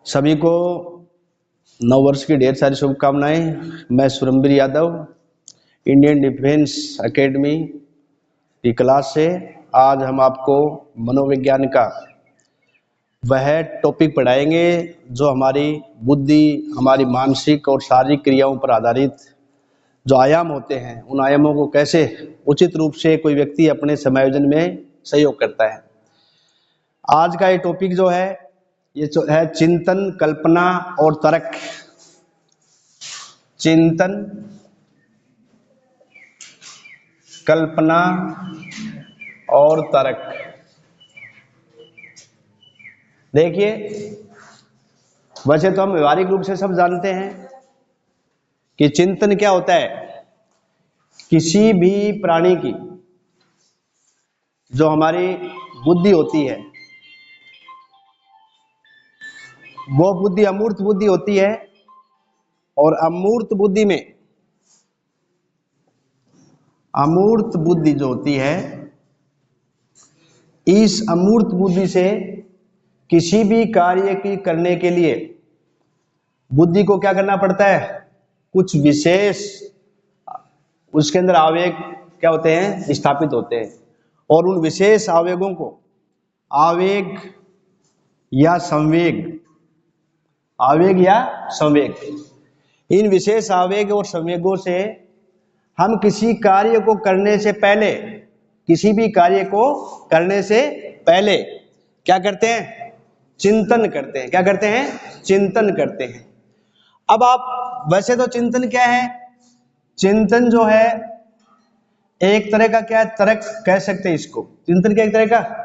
सभी को नववर्ष की ढेर सारी शुभकामनाएं। मैं सुरंबीर यादव इंडियन डिफेंस एकेडमी की क्लास से आज हम आपको मनोविज्ञान का वह टॉपिक पढ़ाएंगे जो हमारी बुद्धि, हमारी मानसिक और शारीरिक क्रियाओं पर आधारित जो आयाम होते हैं, उन आयामों को कैसे उचित रूप से कोई व्यक्ति अपने समायोजन में सहयोग करता है। आज का ये टॉपिक जो है ये जो है चिंतन, कल्पना और तर्क। चिंतन, कल्पना और तर्क। देखिए, वैसे तो हम व्यवहारिक रूप से सब जानते हैं कि चिंतन क्या होता है। किसी भी प्राणी की जो हमारी बुद्धि होती है वो बुद्धि अमूर्त बुद्धि होती है, और अमूर्त बुद्धि में अमूर्त बुद्धि जो होती है, इस अमूर्त बुद्धि से किसी भी कार्य की करने के लिए बुद्धि को क्या करना पड़ता है, कुछ विशेष उसके अंदर आवेग क्या होते हैं, स्थापित होते हैं, और उन विशेष आवेगों को आवेग या संवेग, इन विशेष आवेग और संवेगों से हम किसी कार्य को करने से पहले, किसी भी कार्य को करने से पहले क्या करते हैं, चिंतन करते हैं। क्या करते हैं? चिंतन करते हैं। अब आप वैसे तो चिंतन क्या है, चिंतन जो है एक तरह का क्या है, तर्क कह सकते हैं इसको। चिंतन क्या एक तरह का,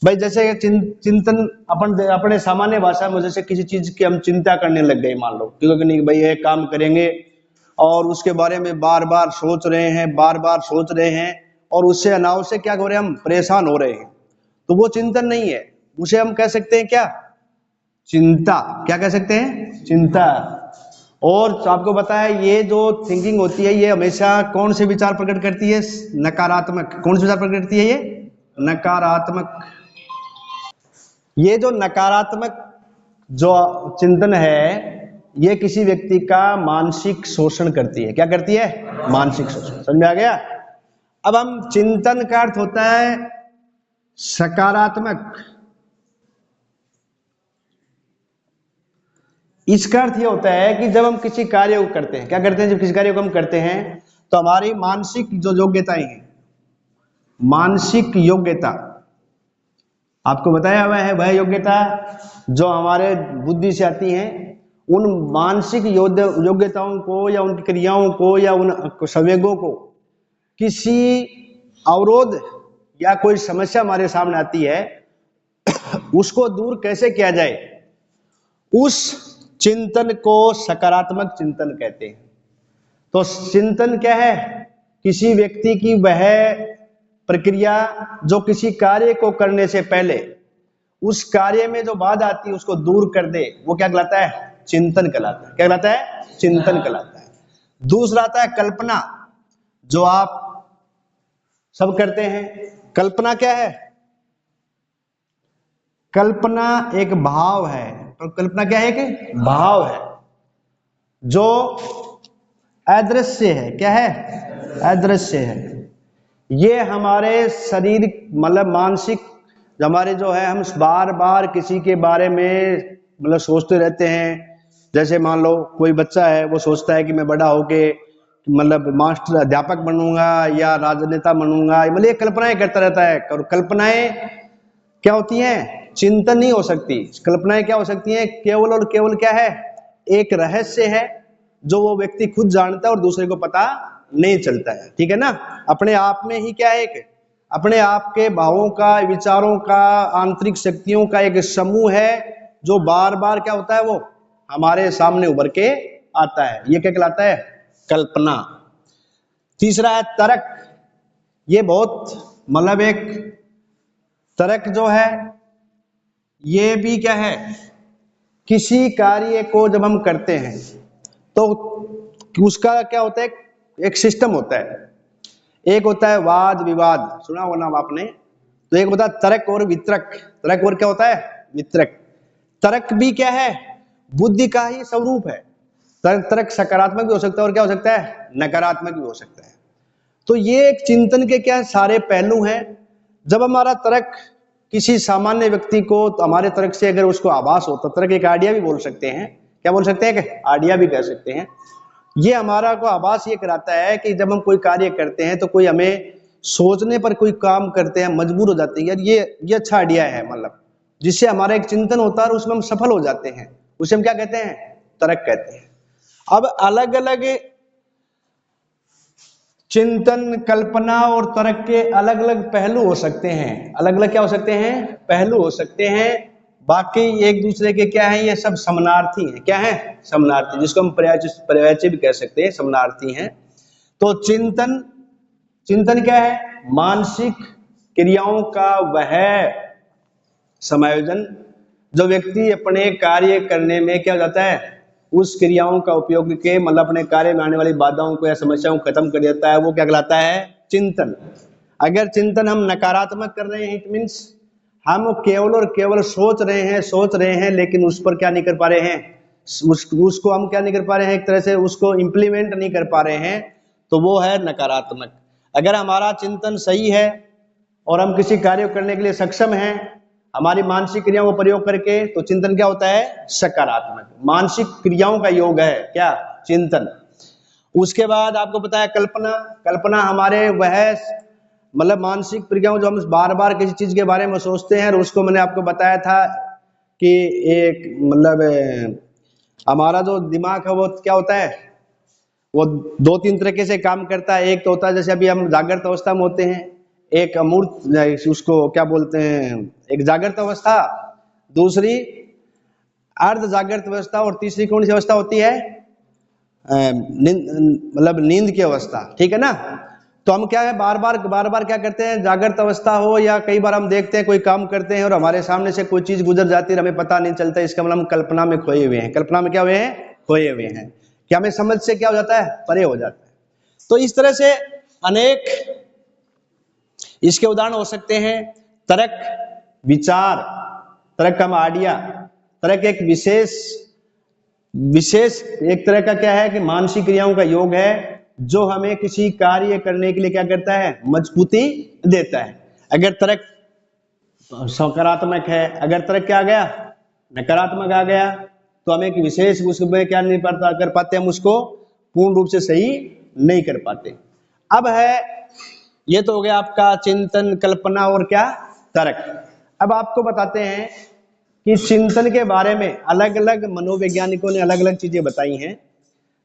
भाई जैसे चिंतन अपन अपने सामान्य भाषा में जैसे किसी चीज की हम चिंता करने लग गए, मान लो क्योंकि नहीं भाई ये काम करेंगे और उसके बारे में बार बार सोच रहे हैं और उससे अनावश्यक क्या हो रहे हैं, हम परेशान हो रहे हैं, तो वो चिंतन नहीं है। उसे हम कह सकते हैं क्या, चिंता। क्या कह सकते हैं? चिंता। और आपको बताया ये जो थिंकिंग होती है ये हमेशा कौन से विचार प्रकट करती है, नकारात्मक। कौन से विचार प्रकट करती है? ये नकारात्मक। ये जो नकारात्मक जो चिंतन है ये किसी व्यक्ति का मानसिक शोषण करती है। क्या करती है? मानसिक शोषण। समझ में आ गया? अब हम चिंतन का अर्थ होता है सकारात्मक। इसका अर्थ यह होता है कि जब हम किसी कार्य को करते हैं, क्या करते हैं, जब किसी कार्य को हम करते हैं तो हमारी मानसिक जो योग्यताएं हैं, मानसिक योग्यता आपको बताया हुआ है, वह योग्यता जो हमारे बुद्धि से आती हैं, उन मानसिक योग्यताओं को या उनकी क्रियाओं को या उन संवेगों को किसी अवरोध या कोई समस्या हमारे सामने आती है उसको दूर कैसे किया जाए, उस चिंतन को सकारात्मक चिंतन कहते हैं। तो चिंतन क्या है, किसी व्यक्ति की वह प्रक्रिया जो किसी कार्य को करने से पहले उस कार्य में जो बाधा आती है उसको दूर कर दे, वो क्या कहलाता है? चिंतन कहलाता है। क्या कहलाता है? चिंतन कहलाता है। दूसरा आता है कल्पना, जो आप सब करते हैं। कल्पना क्या है? कल्पना एक भाव है। तो कल्पना क्या है? एक भाव है जो अदृश्य है। क्या है? अदृश्य है। ये हमारे शरीर मतलब मानसिक हमारे जो है, हम बार बार किसी के बारे में मतलब सोचते रहते हैं। जैसे मान लो कोई बच्चा है, वो सोचता है कि मैं बड़ा होके मतलब मास्टर अध्यापक बनूंगा या राजनेता बनूंगा, मतलब ये कल्पनाएं करता रहता है। और कल्पनाएं क्या होती हैं? चिंतन नहीं हो सकती। कल्पनाएं क्या हो सकती हैं? केवल और केवल क्या है, एक रहस्य है जो वो व्यक्ति खुद जानता है और दूसरे को पता नहीं चलता है। ठीक है ना? अपने आप में ही क्या है, एक अपने आप के भावों का, विचारों का, आंतरिक शक्तियों का एक समूह है जो बार बार क्या होता है, वो हमारे सामने उभर के आता है। ये क्या कहलाता है? कल्पना। तीसरा है तर्क। ये बहुत मतलब एक तर्क जो है ये भी क्या है, किसी कार्य को जब हम करते हैं तो उसका क्या होता है, एक सिस्टम होता है। एक होता है वाद विवाद, सुना होगा नाम आपने। तो एक होता है तर्क और वितर्क। तर्क और क्या होता है? वितर्क। तर्क भी क्या है, बुद्धि का ही स्वरूप है। तर्क सकारात्मक भी हो सकता है और क्या हो सकता है, नकारात्मक भी हो सकता है। तो ये एक चिंतन के क्या सारे पहलू हैं। जब हमारा तर्क किसी सामान्य व्यक्ति को, तो हमारे तर्क से अगर उसको आभास हो, तो तर्क एक आइडिया भी बोल सकते हैं, क्या बोल सकते हैं, आइडिया भी कह सकते हैं। ये हमारा को आभास ये कराता है कि जब हम कोई कार्य करते हैं तो कोई हमें सोचने पर कोई काम करते हैं, मजबूर हो जाते हैं, यार ये अच्छा आइडिया है, मतलब जिससे हमारा एक चिंतन होता है और उसमें हम सफल हो जाते हैं, उसे हम क्या कहते हैं, तर्क कहते हैं। अब अलग अलग चिंतन, कल्पना और तर्क के अलग अलग पहलू हो सकते हैं, अलग अलग क्या हो सकते हैं, पहलू हो सकते हैं। बाकी एक दूसरे के क्या है, ये सब समानार्थी हैं। क्या है, समानार्थी, जिसको हम पर्यायवाची भी कह सकते हैं, समानार्थी हैं। तो चिंतन, चिंतन क्या है, मानसिक क्रियाओं का वह समायोजन जो व्यक्ति अपने कार्य करने में क्या जाता है, उस क्रियाओं का उपयोग करके मतलब अपने कार्य में आने वाली बाधाओं को या समस्याओं को खत्म कर देता है, वो क्या कहलाता है, चिंतन। अगर चिंतन हम नकारात्मक कर रहे हैं, इट मीन्स हम केवल और केवल सोच रहे हैं लेकिन उस पर क्या नहीं कर पा रहे हैं, उसको हम क्या नहीं कर पा रहे हैं, एक तरह से उसको इंप्लीमेंट नहीं कर पा रहे हैं, तो वो है नकारात्मक। अगर हमारा चिंतन सही है और हम किसी कार्य को करने के लिए सक्षम हैं हमारी मानसिक क्रियाओं का प्रयोग करके, तो चिंतन क्या होता है, सकारात्मक। मानसिक क्रियाओं का योग है क्या, चिंतन। उसके बाद आपको पता है कल्पना, कल्पना हमारे वह मतलब मानसिक क्रियाओं जो हम बार बार किसी चीज के बारे में सोचते हैं, और उसको मैंने आपको बताया था कि एक मतलब हमारा जो दिमाग है वो क्या होता है, वो दो तीन तरीके से काम करता है। एक तो होता है जैसे अभी हम जागृत अवस्था में होते हैं, एक अमूर्त, उसको क्या बोलते हैं, एक जागृत अवस्था, दूसरी अर्ध जागृत अवस्था, और तीसरी कौन सी अवस्था होती है, मतलब नींद की अवस्था, ठीक है ना। तो हम क्या है, बार बार क्या करते हैं, जागृत अवस्था हो या कई बार हम देखते हैं कोई काम करते हैं और हमारे सामने से कोई चीज गुजर जाती है, हमें पता नहीं चलता, इसका मतलब हम कल्पना में खोए हुए हैं। कल्पना में क्या हुए हैं, खोए हुए हैं, कि हमें समझ से क्या हो जाता है, परे हो जाता है। तो इस तरह से अनेक इसके उदाहरण हो सकते हैं। तर्क, विचार, तर्क का आइडिया, तर्क एक विशेष एक तरह का क्या है कि मानसिक क्रियाओं का योग है जो हमें किसी कार्य करने के लिए क्या करता है, मजबूती देता है। अगर तर्क सकारात्मक है, अगर तर्क क्या आ गया, नकारात्मक आ गया, तो हमें एक विशेष उसमें क्या नहीं कर पाते, हम उसको पूर्ण रूप से सही नहीं कर पाते। अब है, ये तो हो गया आपका चिंतन, कल्पना और क्या, तर्क। अब आपको बताते हैं कि चिंतन के बारे में अलग अलग मनोवैज्ञानिकों ने अलग अलग चीजें बताई हैं।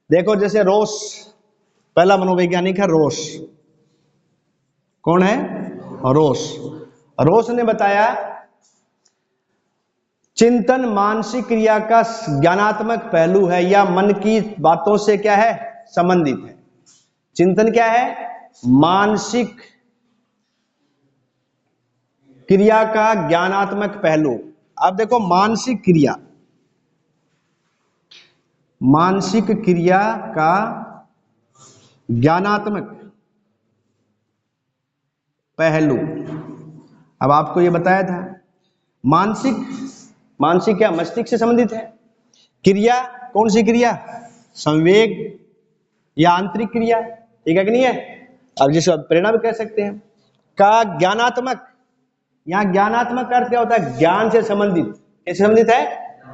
देखो जैसे रोस, पहला मनोवैज्ञानिक है रोस। कौन है, रोस। रोस ने बताया चिंतन मानसिक क्रिया का ज्ञानात्मक पहलू है या मन की बातों से क्या है, संबंधित है। चिंतन क्या है, मानसिक क्रिया का ज्ञानात्मक पहलू। अब देखो मानसिक क्रिया, मानसिक क्रिया का ज्ञानात्मक पहलू। अब आपको यह बताया था मानसिक क्या, मस्तिष्क से संबंधित है। क्रिया कौन सी क्रिया, संवेग या आंतरिक क्रिया, ठीक है कि नहीं है। अब जिसे प्रेरणा भी कह सकते हैं। का ज्ञानात्मक, यहां ज्ञानात्मक का अर्थ क्या होता है, ज्ञान से संबंधित। कैसे संबंधित है,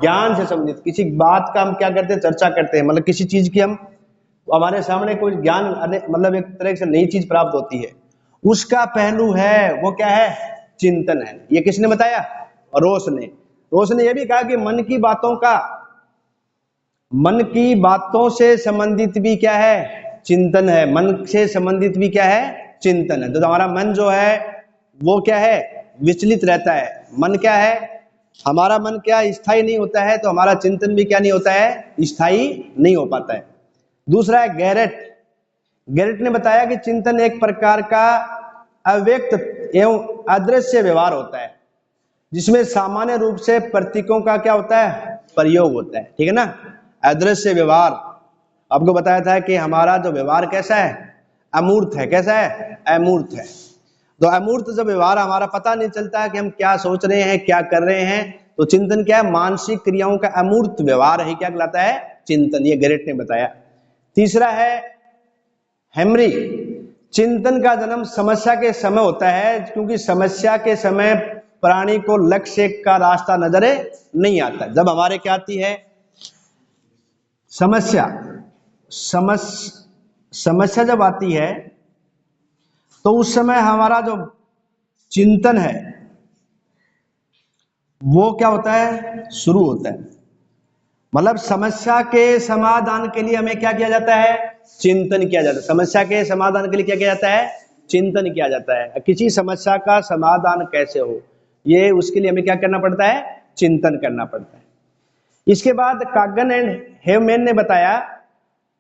ज्ञान से संबंधित। किसी बात का हम क्या करते हैं, चर्चा करते हैं, मतलब किसी चीज की हम हमारे सामने कोई ज्ञान मतलब एक तरह से नई चीज प्राप्त होती है, उसका पहलू है वो क्या है, चिंतन है। ये किसने बताया, रोस ने। रोस ने यह भी कहा कि मन की बातों से संबंधित भी क्या है, चिंतन है। मन से संबंधित भी क्या है, चिंतन है। तो हमारा मन जो है वो क्या है, विचलित रहता है। मन क्या है, हमारा मन क्या स्थायी नहीं होता है, तो हमारा चिंतन भी क्या नहीं होता है, स्थायी नहीं हो पाता है। दूसरा है गैरेट। गैरेट ने बताया कि चिंतन एक प्रकार का अव्यक्त एवं अदृश्य व्यवहार होता है जिसमें सामान्य रूप से प्रतीकों का क्या होता है, प्रयोग होता है, ठीक है ना। अदृश्य व्यवहार आपको बताया था कि हमारा जो व्यवहार कैसा है, अमूर्त है। कैसा है, अमूर्त है। तो अमूर्त जब व्यवहार हमारा पता नहीं चलता है कि हम क्या सोच रहे हैं, क्या कर रहे हैं, तो चिंतन क्या है? मानसिक क्रियाओं का अमूर्त व्यवहार है, क्या कहलाता है? चिंतन। ये गैरेट ने बताया। तीसरा है हेमरी, चिंतन का जन्म समस्या के समय होता है, क्योंकि समस्या के समय प्राणी को लक्ष्य का रास्ता नजर नहीं आता। जब हमारे क्या आती है समस्या, समस्या जब आती है तो उस समय हमारा जो चिंतन है वो क्या होता है? शुरू होता है। मतलब समस्या के समाधान के लिए हमें क्या किया जाता है? चिंतन किया जाता है। समस्या के समाधान के लिए क्या किया जाता है? चिंतन किया जाता है। किसी समस्या का समाधान कैसे हो, ये उसके लिए हमें क्या करना पड़ता है? चिंतन करना पड़ता है। इसके बाद कागन एंड हेवमेन ने बताया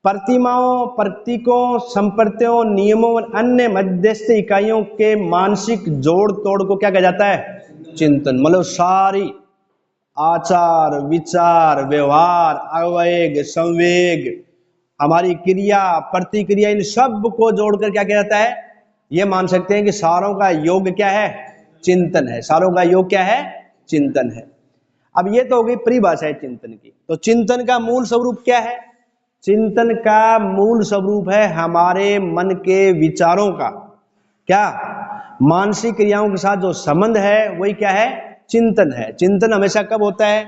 प्रतिमाओं, प्रतीकों, संप्रत्यों, नियमों और अन्य मध्यस्थ इकाइयों के मानसिक जोड़ तोड़ को क्या कहा जाता है? चिंतन। मतलब सारी आचार, विचार, व्यवहार, आवेग, संवेग, हमारी क्रिया, प्रतिक्रिया, इन सब को जोड़कर क्या किया जाता है? ये मान सकते हैं कि सारों का योग क्या है? चिंतन है। सारों का योग क्या है? चिंतन है। अब ये तो हो गई परिभाषा है चिंतन की। तो चिंतन का मूल स्वरूप क्या है? चिंतन का मूल स्वरूप है हमारे मन के विचारों का क्या मानसिक क्रियाओं के साथ जो संबंध है वही क्या है? चिंतन है। चिंतन हमेशा कब होता है?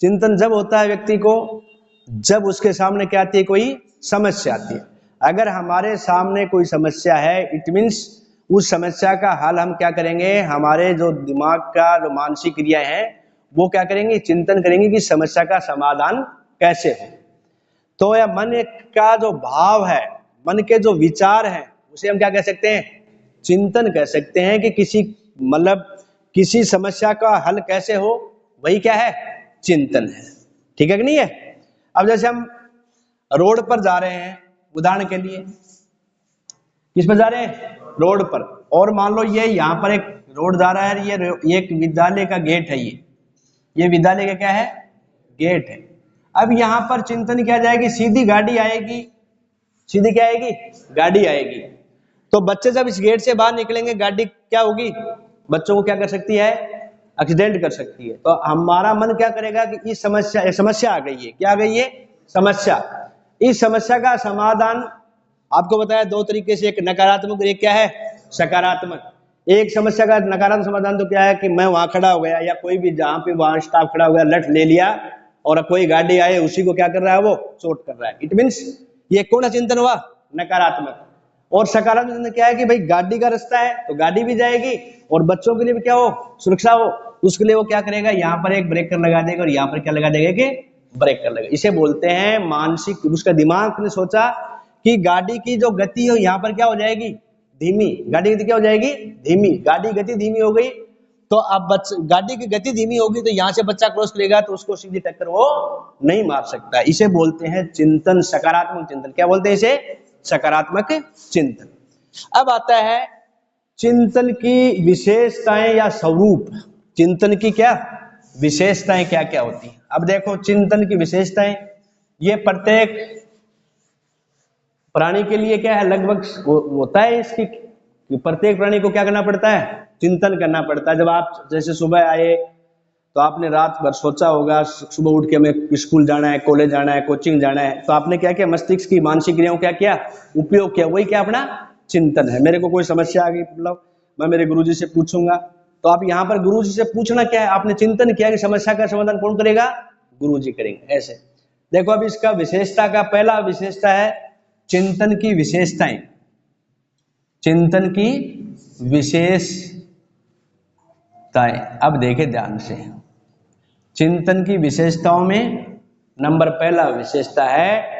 चिंतन जब होता है व्यक्ति को जब उसके सामने क्या आती है? कोई समस्या आती है। अगर हमारे सामने कोई समस्या है, इट मीन्स उस समस्या का हल हम क्या करेंगे? हमारे जो दिमाग का जो मानसिक क्रिया है वो क्या करेंगे? चिंतन करेंगे कि समस्या का समाधान कैसे हो। तो यह मन का जो भाव है, मन के जो विचार हैं, उसे हम क्या कह सकते हैं? चिंतन कह सकते हैं कि किसी मतलब किसी समस्या का हल कैसे हो, वही क्या है? चिंतन है। ठीक है कि नहीं है? अब जैसे हम रोड पर जा रहे हैं, उदाहरण के लिए किस पर जा रहे हैं? रोड पर। और मान लो ये यहाँ पर एक रोड जा रहा है, ये एक विद्यालय का गेट है। ये विद्यालय का क्या है? गेट है। अब यहाँ पर चिंतन किया जाएगी, सीधी गाड़ी आएगी, सीधी क्या आएगी? गाड़ी आएगी। तो बच्चे जब इस गेट से बाहर निकलेंगे, गाड़ी क्या होगी? बच्चों को क्या कर सकती है? एक्सीडेंट कर सकती है। तो हमारा मन क्या करेगा कि इस समस्या आ गई है। क्या आ गई है? समस्या। इस समस्या का समाधान आपको बताया दो तरीके से, एक नकारात्मक, एक क्या है? सकारात्मक। एक समस्या का नकारात्मक समाधान तो क्या है कि मैं वहां खड़ा हो गया, या कोई भी जहां पे वहां स्टाफ खड़ा हो गया, लठ ले लिया और कोई गाड़ी आए उसी को क्या कर रहा है? वो चोट कर रहा है। इट मीन्स ये कौन सा चिंतन हुआ? नकारात्मक। और सकारात्मक चिंतन क्या है कि भाई गाड़ी का रास्ता है तो गाड़ी भी जाएगी और बच्चों के लिए भी क्या हो? सुरक्षा हो। उसके लिए वो क्या करेगा? यहाँ पर एक ब्रेकर लगा देगा और यहाँ पर क्या लगा देगा? कि ब्रेकर लगा। इसे बोलते हैं मानसिक। उसका दिमाग ने सोचा कि गाड़ी की जो गति हो यहाँ पर क्या हो जाएगी? धीमी। गाड़ी की गति क्या हो जाएगी? धीमी। गाड़ी गति धीमी हो गई तो अब गाड़ी की गति धीमी होगी तो यहाँ से बच्चा क्रॉस करेगा तो उसको सीधी टक्कर वो नहीं मार सकता। इसे बोलते हैं चिंतन, सकारात्मक चिंतन। क्या बोलते हैं इसे? सकारात्मक चिंतन। अब आता है चिंतन की विशेषताएं या स्वरूप। चिंतन की क्या विशेषताएं क्या क्या होती हैं? अब देखो चिंतन की विशेषताएं, ये प्रत्येक प्राणी के लिए क्या है? लगभग होता है इसकी कि प्रत्येक प्राणी को क्या करना पड़ता है? चिंतन करना पड़ता है। जब आप जैसे सुबह आए तो आपने रात भर सोचा होगा, सुबह उठ के हमें स्कूल जाना है, कॉलेज जाना है, कोचिंग जाना है, तो आपने क्या किया? मस्तिष्क की मानसिक क्रियाओं क्या किया? उपयोग किया। वही क्या? अपना चिंतन है। मेरे को कोई समस्या आ गई, मतलब मैं मेरे गुरुजी से पूछूंगा, तो आप यहाँ पर गुरुजी से पूछना क्या है? आपने चिंतन किया कि समस्या का समाधान कौन करेगा? गुरुजी करेंगे। ऐसे देखो, अब इसका विशेषता का पहला विशेषता है चिंतन की विशेषताएं। चिंतन की विशेषताएं। अब देखे ध्यान से, चिंतन की विशेषताओं में नंबर पहला विशेषता है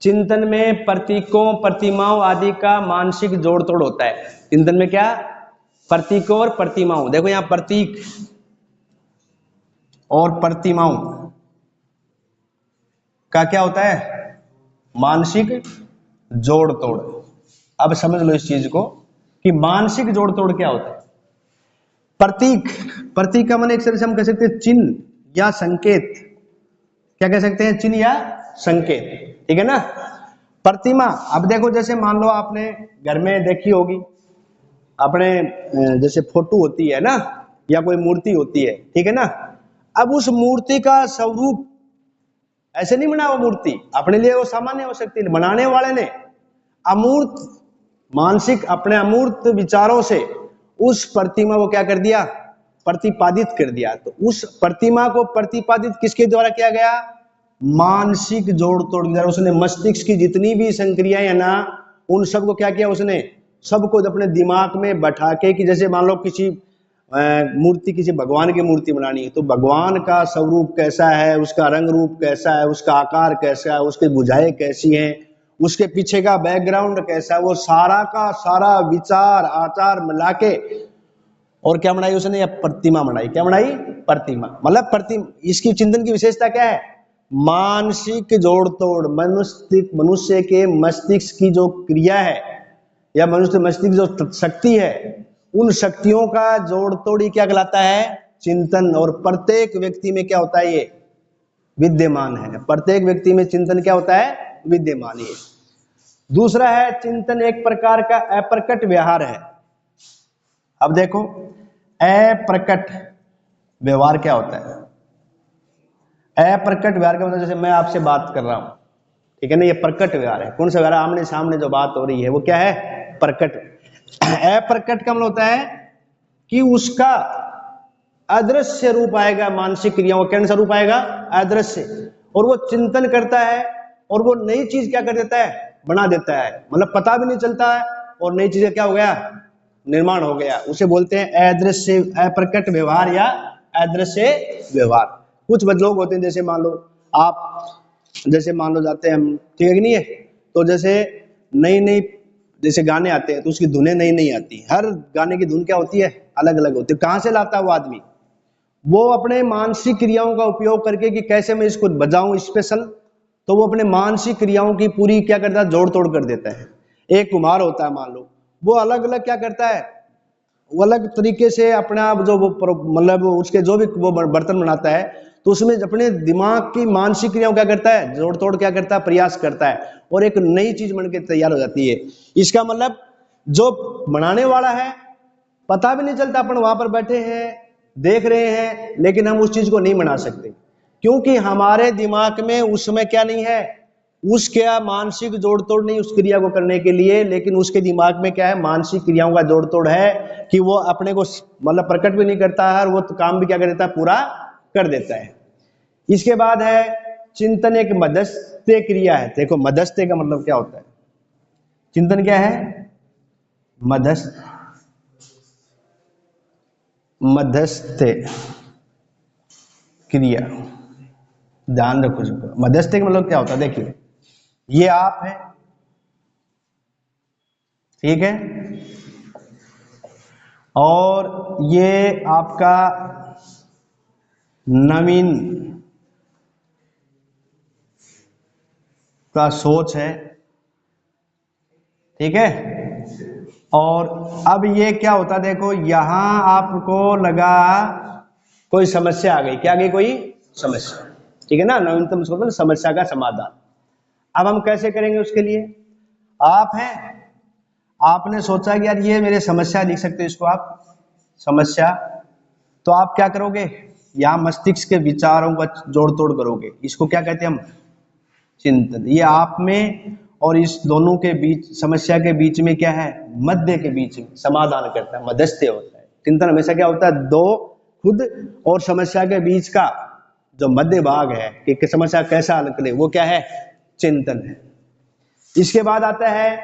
चिंतन में प्रतीकों, प्रतिमाओं आदि का मानसिक जोड़ तोड़ होता है। चिंतन में क्या? प्रतीकों और प्रतिमाओं। देखो यहां प्रतीक और प्रतिमाओं का क्या होता है? मानसिक जोड़ तोड़। अब समझ लो इस चीज को कि मानसिक जोड़ तोड़ क्या होता है। प्रतीक, प्रतीक का मन एक तरह से हम कह सकते हैं चिन्ह या संकेत। क्या कह सकते हैं? चिन्ह या संकेत। ठीक है ना? प्रतिमा, अब देखो जैसे मान लो आपने घर में देखी होगी, अपने जैसे फोटो होती है ना, या कोई मूर्ति होती है, ठीक है ना, अब उस मूर्ति का स्वरूप ऐसे नहीं बना, वो मूर्ति अपने लिए वो सामान्य हो सकती है, बनाने वाले ने अमूर्त मानसिक अपने अमूर्त विचारों से उस प्रतिमा को क्या कर दिया, प्रतिपादित कर दिया। तो उस प्रतिमा को प्रतिपादित किसके द्वारा किया गया, मानसिक जोड़ तोड़ द्वारा। उसने मस्तिष्क की जितनी भी संक्रियाएं है ना, उन सबको क्या किया उसने, सबको अपने दिमाग में बैठा के, कि जैसे मान लो किसी मूर्ति, किसी भगवान की मूर्ति बनानी है, तो भगवान का स्वरूप कैसा है, उसका रंग रूप कैसा है, उसका आकार कैसा है, उसकी भुजाएं कैसी हैं, उसके पीछे का बैकग्राउंड कैसा है, वो सारा का सारा विचार आचार मिला के और क्या बनाई उसने, या प्रतिमा बनाई। क्या बनाई, प्रतिमा। मतलब प्रतिमा, इसकी चिंतन की विशेषता क्या है, मानसिक जोड़ तोड़, मनुष्य के मस्तिष्क की जो क्रिया है या मनुष्य मस्तिष्क जो शक्ति है, उन शक्तियों का जोड़ तोड़ ही क्या कहलाता है, चिंतन। और प्रत्येक व्यक्ति में क्या होता है, ये विद्यमान है। प्रत्येक व्यक्ति में चिंतन क्या होता है, विद्यमान है। दूसरा है चिंतन एक प्रकार का अप्रकट व्यवहार है। अब देखो अप्रकट व्यवहार क्या होता है, अप्रकट व्यवहार का मतलब जैसे मैं आपसे बात कर रहा हूं, ठीक है ना, ये प्रकट व्यवहार है। कौन सा व्यवहार, आमने सामने जो बात हो रही है वो क्या है, प्रकट। अप्रकट का मतलब होता है कि उसका अदृश्य रूप आएगा, मानसिक क्रियाओं का कैसा रूप आएगा, अदृश्य। और वो चिंतन करता है और वो नई चीज क्या कर देता है, बना देता है। मतलब पता भी नहीं चलता है और नई चीजें क्या हो गया, निर्माण हो गया। उसे बोलते हैं अदृश्य, अप्रकट व्यवहार या अदृश्य व्यवहार। कुछ लोग होते हैं, जैसे मान लो आप, जैसे मान लो जाते हैं हम, ठीक है कि नहीं है, तो जैसे नई नई जैसे गाने आते हैं तो उसकी धुनें नई नई आती है। हर गाने की धुन क्या होती है, अलग अलग होती है। कहां से लाता है वो आदमी, वो अपने मानसिक क्रियाओं का उपयोग करके कि कैसे मैं इसको बजाऊं स्पेशल, तो वो अपने मानसिक क्रियाओं की पूरी क्या करता है, जोड़ तोड़ कर देता है। एक कुम्हार होता है मान लो, वो अलग अलग क्या करता है, वो अलग तरीके से अपना जो वो मतलब उसके जो भी वो बर्तन बनाता है, तो उसमें अपने दिमाग की मानसिक क्रियाओं क्या करता है, जोड़ तोड़ क्या करता है, प्रयास करता है, और एक नई चीज बन के तैयार हो जाती है। इसका मतलब जो बनाने वाला है पता भी नहीं चलता, अपन वहां पर बैठे हैं देख रहे हैं, लेकिन हम उस चीज को नहीं बना सकते, क्योंकि हमारे दिमाग में उस समय क्या नहीं है, उसके मानसिक जोड़ तोड़ नहीं उस क्रिया को करने के लिए, लेकिन उसके दिमाग में क्या है, मानसिक क्रियाओं का जोड़ तोड़ है कि वो अपने को मतलब प्रकट भी नहीं करता है और वो तो काम भी क्या कर देता है, पूरा कर देता है। इसके बाद है चिंतन एक मध्यस्थ क्रिया है। देखो मध्यस्थ का मतलब क्या होता है, चिंतन क्या है, मध्यस्थ, मध्यस्थ क्रिया, ध्यान रखो। मध्यस्थ का मतलब क्या होता है, देखिए ये आप है, ठीक है, और ये आपका नवीन का सोच है, ठीक है। और अब ये क्या होता है, देखो यहां आपको लगा कोई समस्या आ गई, क्या आ गई, कोई समस्या, ठीक है ना, नवीनतम सोच, समस्या का समाधान। अब हम कैसे करेंगे उसके लिए, आप हैं, आपने सोचा कि यार ये मेरे समस्या लिख सकते हो, इसको आप समस्या, तो आप क्या करोगे, यहां मस्तिष्क के विचारों का जोड़ तोड़ करोगे, इसको क्या कहते हैं हम, चिंतन। ये आप में और इस दोनों के बीच, समस्या के बीच में क्या है, मध्य के बीच में समाधान करता है, मध्यस्थ होता है। चिंतन हमेशा क्या होता है, दो खुद और समस्या के बीच का जो मध्य भाग है कि समस्या कैसा हल करे, वो क्या है, चिंतन है। इसके बाद आता है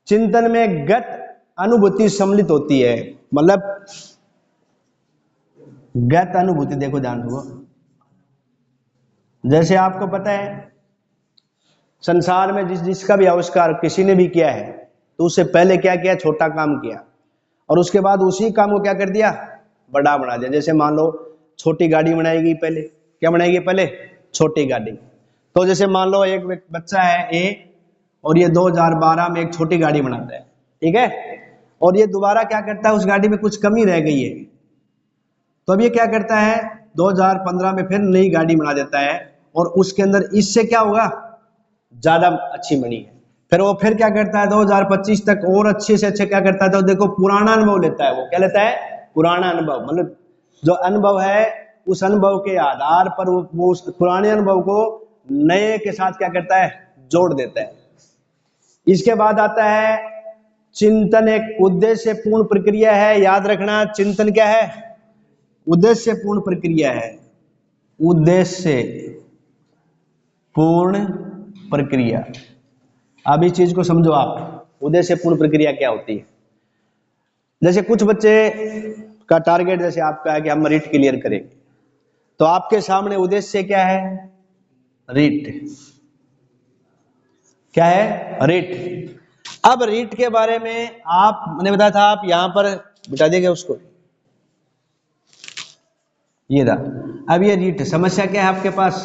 चिंतन में गत अनुभूति सम्मिलित होती है। मतलब गत अनुभूति, देखो ध्यान रखो, जैसे आपको पता है संसार में जिसका भी आविष्कार किसी ने भी किया है, तो उससे पहले क्या किया, छोटा काम किया, और उसके बाद उसी काम को क्या कर दिया, बड़ा बना दिया। जैसे मान लो छोटी गाड़ी बनाएगी पहले, क्या बनाएगी पहले, छोटी गाड़ी। तो जैसे मान लो एक बच्चा है ए, और ये 2012 में एक छोटी गाड़ी बनाता है, ठीक है, और ये दोबारा क्या करता है, उस गाड़ी में कुछ कमी रह गई है, तो अब ये क्या करता है 2015 में फिर नई गाड़ी बना देता है, और उसके अंदर इससे क्या होगा, ज्यादा अच्छी बनी है। फिर वो फिर क्या करता है 2025 तक और अच्छे से अच्छे क्या करता है, तो देखो पुराना अनुभव लेता है, वो क्या लेता है, पुराना अनुभव। मतलब जो अनुभव है उस अनुभव के आधार पर वो उस पुराने अनुभव को नए के साथ क्या करता है, जोड़ देता है। इसके बाद आता है चिंतन, एक उद्देश्य पूर्ण प्रक्रिया है। याद रखना, चिंतन क्या है, उद्देश्य पूर्ण प्रक्रिया है। उद्देश्य पूर्ण प्रक्रिया। अब इस चीज को समझो आप, उद्देश्य पूर्ण प्रक्रिया क्या होती है। जैसे कुछ बच्चे का टारगेट जैसे आपका है कि हम रीट क्लियर करेंगे, तो आपके सामने उद्देश्य क्या है, रीट। क्या है, रीट। अब रीट के बारे में आप, मैंने बताया था, आप यहां पर बिठा देंगे उसको, ये रहा। अब ये रीट, समस्या क्या है आपके पास,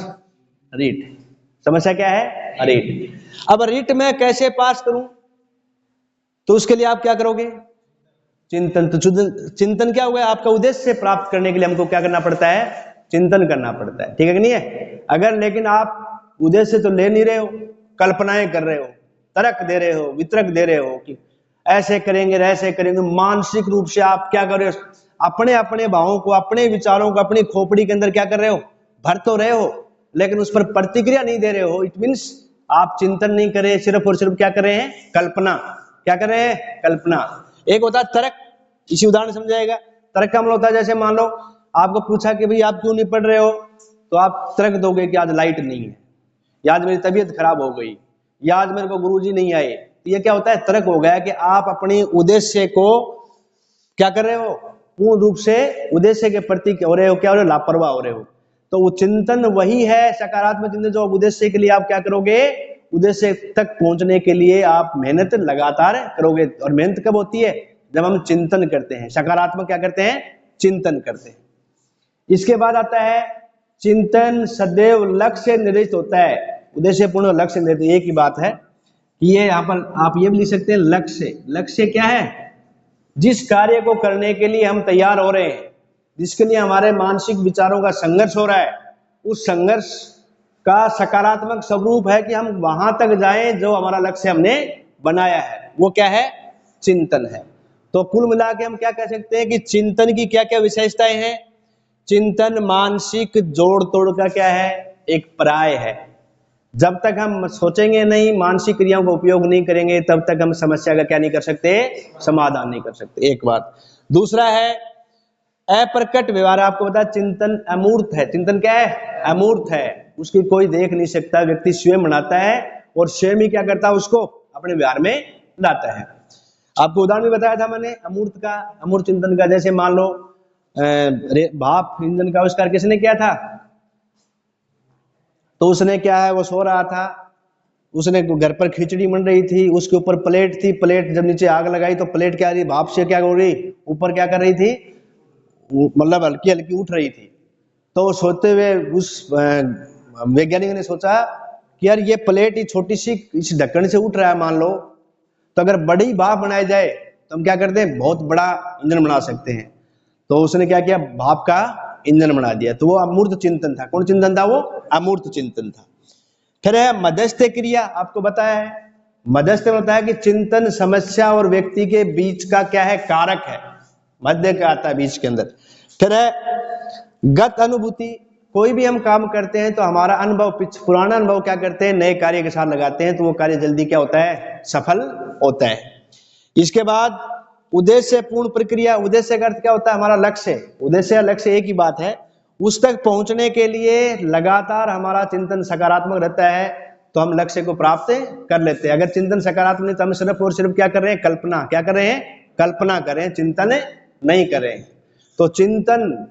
रीट। समस्या क्या है, रीट। अब रीट में कैसे पास करूं, तो उसके लिए आप क्या करोगे, चिंतन। तो चिंतन क्या हुआ, आपका उद्देश्य प्राप्त करने के लिए हमको क्या करना पड़ता है, चिंतन करना पड़ता है। ठीक है कि नहीं है। अगर लेकिन आप उद्देश्य तो ले नहीं रहे हो, कल्पनाएं कर रहे हो, तर्क दे रहे हो, वितर्क दे रहे हो कि ऐसे करेंगे ऐसे करेंगे, मानसिक रूप से आप क्या कर रहे हो, अपने अपने भावों को, अपने विचारों को अपनी खोपड़ी के अंदर क्या कर रहे हो, भर तो रहे हो, लेकिन उस पर प्रतिक्रिया नहीं दे रहे हो। इट मीन्स आप चिंतन नहीं कर रहे, सिर्फ और सिर्फ क्या कर रहे हैं, कल्पना। क्या कर रहे हैं, कल्पना। एक होता है तर्क, इसी उदाहरण समझाएगा। तर्क का मतलब होता है, जैसे मान लो आपको पूछा कि भाई आप क्यों नहीं पढ़ रहे हो, तो आप तर्क दोगे कि आज लाइट नहीं है, या आज मेरी तबीयत खराब हो गई, या आज मेरे को गुरुजी नहीं आए। तो ये क्या होता है, तर्क हो गया कि आप अपनी उद्देश्य को क्या कर रहे हो, पूर्ण रूप से उद्देश्य के प्रति हो रहे हो, क्या हो रहे हो, लापरवाह हो रहे हो। तो वो चिंतन वही है, सकारात्मक चिंतन, जो उद्देश्य के लिए आप क्या करोगे, उद्देश्य तक पहुंचने के लिए आप मेहनत लगातार करोगे। और मेहनत कब होती है, जब हम चिंतन करते हैं, सकारात्मक क्या करते हैं, चिंतन करते हैं। इसके बाद आता है चिंतन सदैव लक्ष्य निर्दिष्ट होता है। उद्देश्य पूर्ण लक्ष्य निर्दिष्ट, एक ही बात है कि ये यहाँ पर आप ये भी लिख सकते हैं, लक्ष्य। लक्ष्य क्या है, जिस कार्य को करने के लिए हम तैयार हो रहे हैं, जिसके लिए हमारे मानसिक विचारों का संघर्ष हो रहा है, उस संघर्ष का सकारात्मक स्वरूप है कि हम वहां तक जाएं जो हमारा लक्ष्य हमने बनाया है, वो क्या है, चिंतन है। तो कुल मिला के हम क्या कह सकते हैं कि चिंतन की क्या क्या विशेषताएं हैं। चिंतन मानसिक जोड़ तोड़ का क्या है, एक पर्याय है। जब तक हम सोचेंगे नहीं, मानसिक क्रियाओं का उपयोग नहीं करेंगे, तब तक हम समस्या का क्या नहीं कर सकते, समाधान नहीं कर सकते। एक बात। दूसरा है अप्रकट व्यवहार। आपको पता है चिंतन अमूर्त है। चिंतन क्या है, अमूर्त है, उसकी कोई देख नहीं सकता, व्यक्ति स्वयं बनाता है और स्वयं ही क्या करता है, उसको अपने व्यवहार में लाता है। आपको उदाहरण भी बताया था मैंने अमूर्त का, अमूर्त चिंतन का। जैसे मान लो भाप इंजन का आविष्कार किसने किया था, तो उसने क्या है, वो सो रहा था, उसने घर पर खिचड़ी बन रही थी, उसके ऊपर प्लेट थी, प्लेट जब नीचे आग लगाई तो प्लेट क्या रही, भाप से क्या हो रही, ऊपर क्या कर रही थी, मतलब हल्की हल्की उठ रही थी। तो सोते हुए उस वैज्ञानिक ने सोचा कि यार ये प्लेट ही छोटी सी इस ढक्कन से उठ रहा है, मान लो तो अगर बड़ी भाप बनाई जाए तो हम क्या करते हैं, बहुत बड़ा इंजन बना सकते हैं। तो उसने क्या किया, भाप का इंजन बना दिया। तो वो अमूर्त चिंतन था। कौन चिंतन था, वो अमूर्त चिंतन था। फिर है मध्यस्थ क्रिया। आपको बताया है, मध्यस्थ में होता है कि चिंतन समस्या और व्यक्ति के बीच का क्या है, कारक है, मध्य का आता है बीच के अंदर। फिर है गत अनुभूति। कोई भी हम काम करते हैं तो हमारा अनुभव, पुराना अनुभव क्या करते हैं, नए कार्य के साथ लगाते हैं, तो वो कार्य जल्दी क्या होता है, सफल होता है। इसके बाद उद्देश्य पूर्ण प्रक्रिया। उद्देश्य का अर्थ क्या होता है, हमारा लक्ष्य। उद्देश्य लक्ष्य एक ही बात है, उस तक पहुंचने के लिए लगातार हमारा चिंतन सकारात्मक रहता है तो हम लक्ष्य को प्राप्त कर लेते हैं। अगर चिंतन सकारात्मक नहीं तो हम सिर्फ और सिर्फ क्या कर रहे हैं, कल्पना। क्या कर रहे हैं, कल्पना कर रहे हैं, चिंतन नहीं कर रहे हैं। तो चिंतन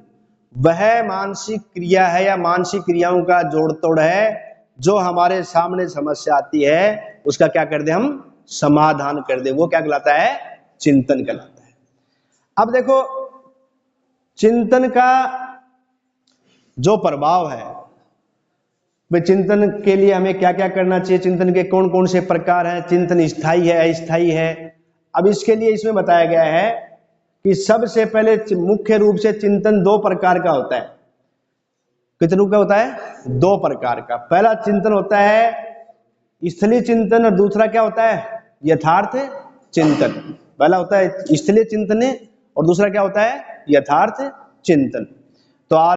वह मानसिक क्रिया है या मानसिक क्रियाओं का जोड़ तोड़ है जो हमारे सामने समस्या आती है उसका क्या कर दे, हम समाधान कर दे। वो क्या कहलाता है, चिंतन कहलाता है। अब देखो चिंतन का जो प्रभाव है, भाई चिंतन के लिए हमें क्या क्या करना चाहिए, चिंतन के कौन कौन से प्रकार हैं, चिंतन स्थायी है अस्थायी है। अब इसके लिए इसमें बताया गया है कि सबसे पहले मुख्य रूप से चिंतन दो प्रकार का होता है। कितने रूप का होता है, दो प्रकार का। पहला चिंतन होता है स्थलीय चिंतन और दूसरा क्या होता है, यथार्थ चिंतन। पहला होता है स्थलीय चिंतन और दूसरा क्या होता है, यथार्थ चिंतन। तो आज